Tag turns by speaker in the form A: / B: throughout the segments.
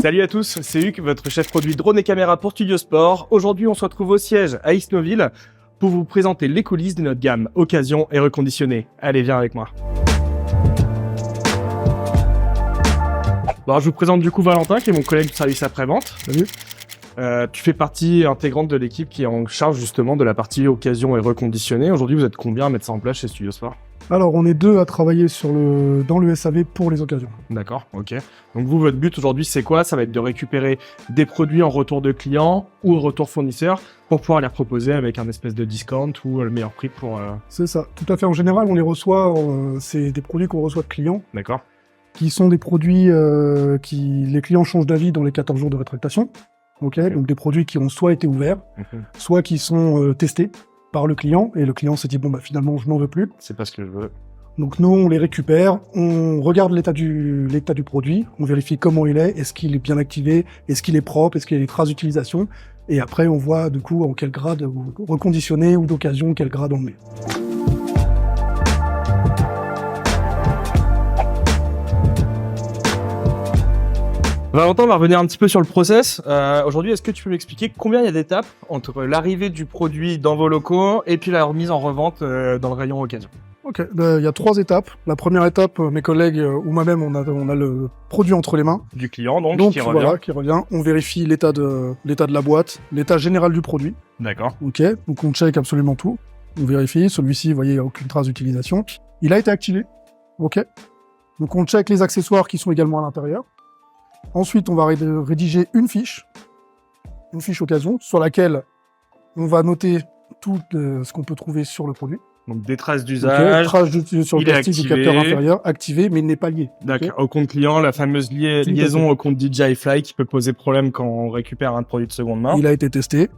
A: Salut à tous, c'est Hugues, votre chef produit drone et caméra pour Studio Sport. Aujourd'hui, on se retrouve au siège à Isnoville pour vous présenter les coulisses de notre gamme occasion et reconditionné. Allez, viens avec moi. Bon, alors, je vous présente du coup Valentin, qui est mon collègue du service après-vente.
B: Salut.
A: Tu fais partie intégrante de l'équipe qui est en charge justement de la partie occasion et reconditionné. Aujourd'hui, vous êtes combien à mettre ça en place chez Studio Sport?
B: Alors, on est deux à travailler dans le SAV pour les occasions.
A: D'accord, ok. Donc vous, votre but aujourd'hui, c'est quoi? Ça va être de récupérer des produits en retour de clients ou en retour fournisseur pour pouvoir les proposer avec un espèce de discount ou le meilleur prix pour...
B: C'est ça, tout à fait. En général, on les reçoit, c'est des produits qu'on reçoit de clients,
A: D'accord.
B: qui sont des produits qui les clients changent d'avis dans les 14 jours de rétractation. Okay. Donc des produits qui ont soit été ouverts, soit qui sont testés par le client, et le client s'est dit bon bah finalement je n'en veux plus.
A: C'est pas ce que je veux.
B: Donc nous on les récupère, on regarde l'état du produit, on vérifie comment il est qu'il est bien activé, est-ce qu'il est propre, est-ce qu'il y a des traces d'utilisation, et après on voit du coup en quel grade reconditionné ou d'occasion, quel grade on met.
A: Valentin, on va revenir un petit peu sur le process. Aujourd'hui, est-ce que tu peux m'expliquer combien il y a d'étapes entre l'arrivée du produit dans vos locaux et puis la remise en revente dans le rayon occasion?
B: Ok, il y a 3 étapes. La première étape, mes collègues ou moi-même, on a le produit entre les mains.
A: Du client, donc qui revient.
B: Voilà, qui revient. On vérifie l'état de la boîte, l'état général du produit.
A: D'accord.
B: Ok, donc on check absolument tout. On vérifie, celui-ci, vous voyez, il n'y a aucune trace d'utilisation. Il a été activé. Ok. Donc on check les accessoires qui sont également à l'intérieur. Ensuite, on va rédiger une fiche occasion, sur laquelle on va noter tout ce qu'on peut trouver sur le produit.
A: Donc des traces d'usage.
B: Traces sur le plastique du capteur inférieur, activé, mais il n'est pas lié.
A: D'accord. Au compte client, la fameuse liaison au compte DJI Fly qui peut poser problème quand on récupère un produit de seconde main.
B: Il a été testé.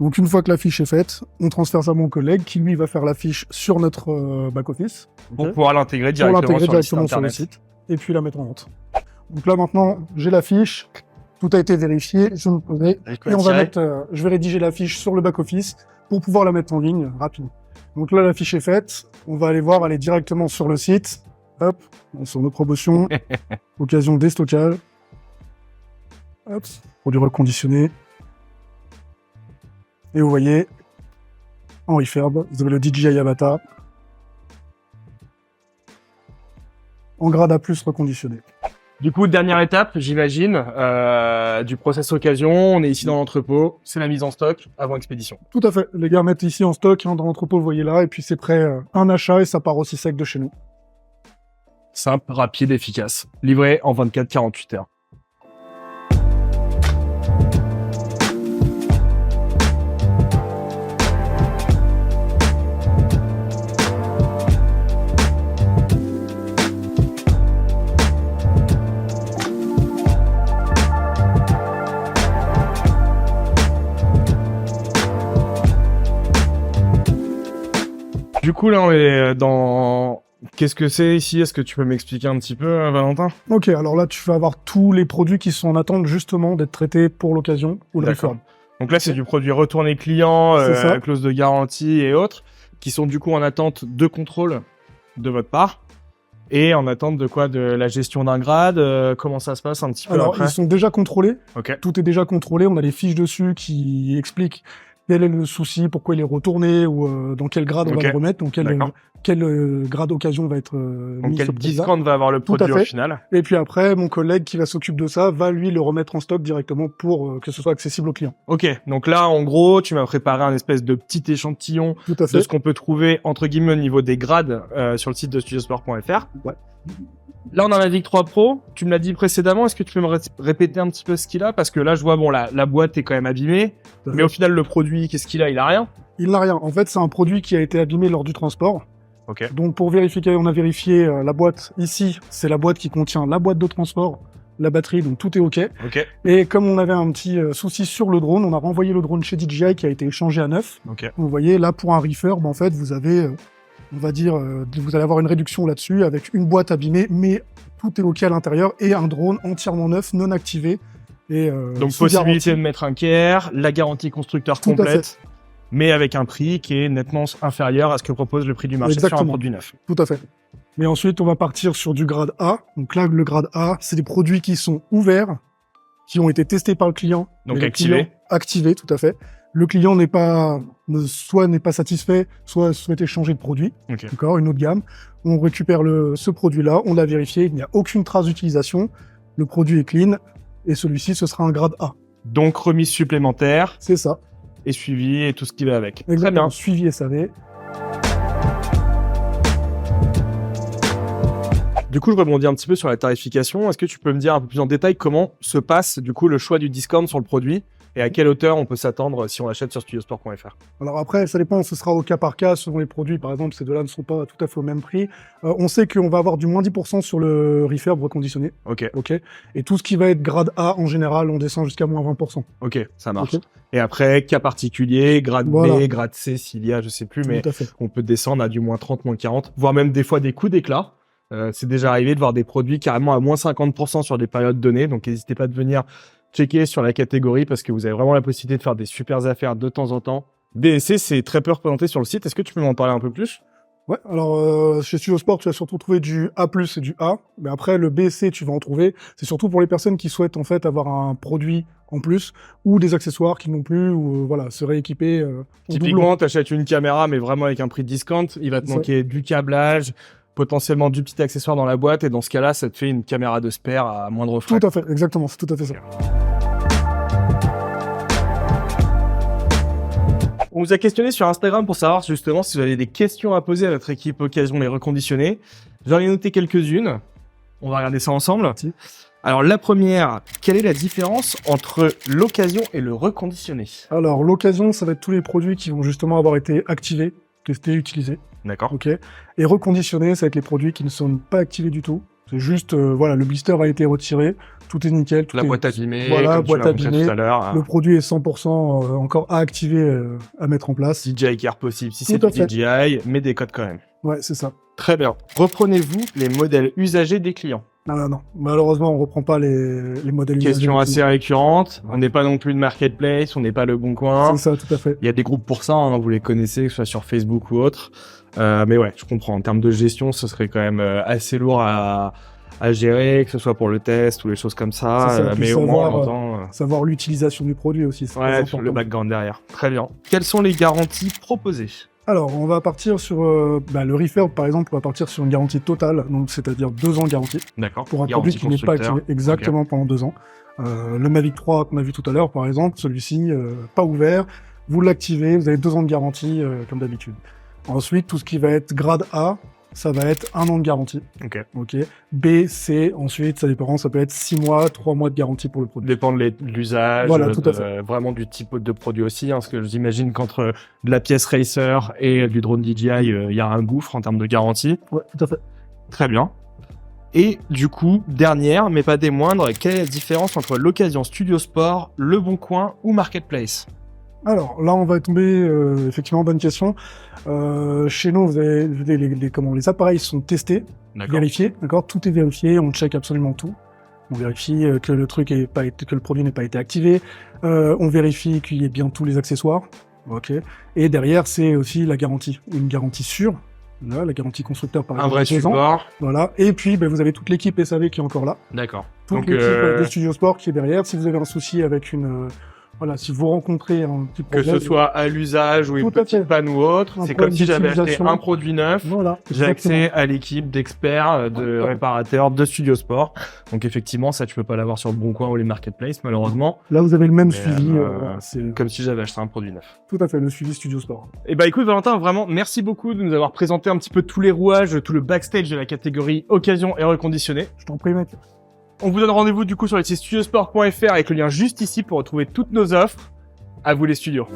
B: Donc une fois que la fiche est faite, on transfère ça à mon collègue qui lui va faire la fiche sur notre back-office.
A: Pour pouvoir l'intégrer directement sur le site.
B: Et puis la mettre en vente. Donc là maintenant, j'ai la fiche, tout a été vérifié, je me posais, et on va mettre, je vais rédiger la fiche sur le back-office pour pouvoir la mettre en ligne rapidement. Donc là, la fiche est faite, on va aller voir, aller directement sur le site, hop, sur nos promotions, occasion déstockage, hop, produit reconditionné, et vous voyez, en refurb, vous avez le DJI Avatar, en grade A+, reconditionné.
A: Du coup, dernière étape, j'imagine, du process occasion. On est ici dans l'entrepôt, c'est la mise en stock avant expédition.
B: Tout à fait. Les gars mettent ici en stock, dans l'entrepôt, vous voyez là, et puis c'est prêt, un achat et ça part aussi sec de chez nous.
A: Simple, rapide, efficace. Livré en 24-48 heures. Du coup, là, on est dans... Qu'est-ce que c'est ici? Est-ce que tu peux m'expliquer un petit peu, Valentin?
B: Ok, alors là, tu vas avoir tous les produits qui sont en attente, justement, d'être traités pour l'occasion ou le refurb.
A: Donc là, c'est du produit retourné client, clause de garantie et autres, qui sont du coup en attente de contrôle de votre part. Et en attente de quoi? De la gestion d'un grade? Comment ça se passe un petit peu après?
B: Ils sont déjà contrôlés.
A: Okay.
B: Tout est déjà contrôlé. On a les fiches dessus qui expliquent quel est le souci, pourquoi il est retourné, ou dans quel grade on va le remettre, donc quel grade occasion va être mis.
A: Quel discount va avoir le produit au final.
B: Et puis après, mon collègue qui va s'occuper de ça va lui le remettre en stock directement pour que ce soit accessible au client.
A: Ok, donc là en gros, tu m'as préparé un espèce de petit échantillon de ce qu'on peut trouver entre guillemets au niveau des grades sur le site de studiosport.fr.
B: Ouais.
A: Là, on a un Mavic 3 Pro. Tu me l'as dit précédemment. Est-ce que tu peux me répéter un petit peu ce qu'il a? Parce que là, je vois, bon, la boîte est quand même abîmée. Mais au final, le produit, qu'est-ce qu'il a? Il a rien?
B: Il n'a rien. En fait, c'est un produit qui a été abîmé lors du transport.
A: Ok.
B: Donc, pour vérifier, on a vérifié la boîte. Ici, c'est la boîte qui contient la boîte de transport, la batterie, donc tout est OK.
A: Ok.
B: Et comme on avait un petit souci sur le drone, on a renvoyé le drone chez DJI qui a été échangé à neuf.
A: Ok.
B: Vous voyez, là, pour un refurb, en fait, vous avez... on va dire, vous allez avoir une réduction là-dessus avec une boîte abîmée, mais tout est OK à l'intérieur et un drone entièrement neuf, non activé. Et,
A: donc possibilité de mettre un care, la garantie constructeur complète, mais avec un prix qui est nettement inférieur à ce que propose le prix du marché sur un produit neuf.
B: Tout à fait. Mais ensuite, on va partir sur du grade A. Donc là, le grade A, c'est des produits qui sont ouverts, qui ont été testés par le client.
A: Donc activés.
B: Activés, tout à fait. Le client n'est pas satisfait, soit souhaite changer de produit, d'accord, une autre gamme. On récupère ce produit-là, on l'a vérifié, il n'y a aucune trace d'utilisation, le produit est clean, et celui-ci, ce sera un grade A.
A: Donc remise supplémentaire.
B: C'est ça.
A: Et suivi et tout ce qui va avec.
B: Exactement.
A: Très bien.
B: Suivi SAV.
A: Du coup, je rebondis un petit peu sur la tarification. Est-ce que tu peux me dire un peu plus en détail comment se passe du coup le choix du discount sur le produit et à quelle hauteur on peut s'attendre si on l'achète sur studiosport.fr?
B: Alors après, ça dépend, ce sera au cas par cas selon les produits. Par exemple, ces deux-là ne sont pas tout à fait au même prix. On sait qu'on va avoir du moins 10% sur le refurb reconditionné.
A: Ok.
B: Et tout ce qui va être grade A, en général, on descend jusqu'à moins 20%.
A: Ok, ça marche. Et après, cas particulier, grade B, grade C, s'il y a, je sais plus, mais on peut descendre à du moins 30, moins 40, voire même des fois des coups d'éclat. C'est déjà arrivé de voir des produits carrément à moins 50% sur des périodes données. Donc, n'hésitez pas de venir checker sur la catégorie parce que vous avez vraiment la possibilité de faire des super affaires de temps en temps. BSC, c'est très peu représenté sur le site. Est-ce que tu peux m'en parler un peu plus?
B: Ouais, alors chez Studiosport, tu vas surtout trouver du A+, et du A. Mais après, le BSC, tu vas en trouver. C'est surtout pour les personnes qui souhaitent en fait avoir un produit en plus ou des accessoires qui n'ont plus ou voilà, se rééquiper.
A: Typiquement, tu achètes une caméra mais vraiment avec un prix de discount. Il va te manquer du câblage, potentiellement du petit accessoire dans la boîte et dans ce cas-là, ça te fait une caméra de spare à moindre frais.
B: Tout à fait, exactement, c'est tout à fait ça.
A: On vous a questionné sur Instagram pour savoir justement si vous avez des questions à poser à notre équipe Occasion Les Reconditionnés. J'en ai noté quelques-unes. On va regarder ça ensemble.
B: Merci.
A: Alors la première, quelle est la différence entre l'occasion et le reconditionné?
B: Alors l'occasion, ça va être tous les produits qui vont justement avoir été activés, testés, utilisés.
A: D'accord.
B: Ok. Et reconditionnés, ça va être les produits qui ne sont pas activés du tout. C'est juste, voilà, le blister a été retiré, tout est nickel. Tout
A: la
B: est...
A: boîte abîmée,
B: voilà,
A: comme
B: boîte abîmée.
A: tout à l'heure.
B: Le produit est 100% encore à activer, à mettre en place.
A: DJI Care possible, si c'est du DJI, mais des codes quand même.
B: Ouais, c'est ça.
A: Très bien. Reprenez-vous les modèles usagés des clients?
B: Non. Malheureusement, on reprend pas les modèles usagés.
A: Question assez récurrente. On n'est pas non plus de marketplace, on n'est pas le Bon Coin.
B: C'est ça, tout à fait.
A: Il y a des groupes pour ça, hein, vous les connaissez, que ce soit sur Facebook ou autre. Mais ouais, je comprends. En termes de gestion, ce serait quand même assez lourd à gérer, que ce soit pour le test ou les choses comme ça. Mais au moins, on entend...
B: savoir l'utilisation du produit aussi.
A: Ouais, le background derrière. Très bien. Quelles sont les garanties proposées?
B: Alors, on va partir sur le refurb, par exemple, on va partir sur une garantie totale, donc c'est-à-dire 2 ans de garantie.
A: D'accord.
B: Pour un produit qui n'est pas activé exactement pendant 2 ans. Le Mavic 3 qu'on a vu tout à l'heure, par exemple, celui-ci, pas ouvert, vous l'activez, vous avez 2 ans de garantie, comme d'habitude. Ensuite, tout ce qui va être grade A, ça va être 1 an de garantie. Ok. B, C, ensuite, ça dépend, ça peut être 6 mois, 3 mois de garantie pour le produit.
A: Dépend de l'usage,
B: voilà, tout à fait.
A: Vraiment du type de produit aussi, hein, parce que j'imagine qu'entre de la pièce racer et du drone DJI, il y a un gouffre en termes de garantie.
B: Ouais, tout à fait.
A: Très bien. Et du coup, dernière, mais pas des moindres, quelle est la différence entre l'occasion Studiosport, Le Bon Coin ou Marketplace?
B: Alors là, on va tomber, effectivement, bonne question. Chez nous, vous avez les appareils sont testés, vérifiés, d'accord. Tout est vérifié, on check absolument tout. On vérifie que le truc que le produit n'ait pas été activé. On vérifie qu'il y ait bien tous les accessoires, ok. Et derrière, c'est aussi la garantie, une garantie sûre. Là, la garantie constructeur par exemple.
A: Un vrai support.
B: Voilà. Et puis, vous avez toute l'équipe SAV qui est encore là.
A: D'accord.
B: Toute l'équipe de Studiosport qui est derrière. Si vous avez un souci avec une voilà, si vous rencontrez un petit problème...
A: Que ce soit à l'usage ou une petite panne ou autre, c'est comme si j'avais acheté un produit neuf.
B: Voilà,
A: j'ai accès à l'équipe d'experts, de réparateurs de Studiosport. Donc effectivement, ça, tu peux pas l'avoir sur le Bon Coin ou les marketplaces, malheureusement.
B: Là, vous avez le même suivi.
A: C'est comme si j'avais acheté un produit neuf.
B: Tout à fait, le suivi Studiosport.
A: Et bah écoute, Valentin, vraiment, merci beaucoup de nous avoir présenté un petit peu tous les rouages, tout le backstage de la catégorie occasion et reconditionné.
B: Je t'en prie, mec.
A: On vous donne rendez-vous du coup sur le site studiosport.fr avec le lien juste ici pour retrouver toutes nos offres. À vous les studios.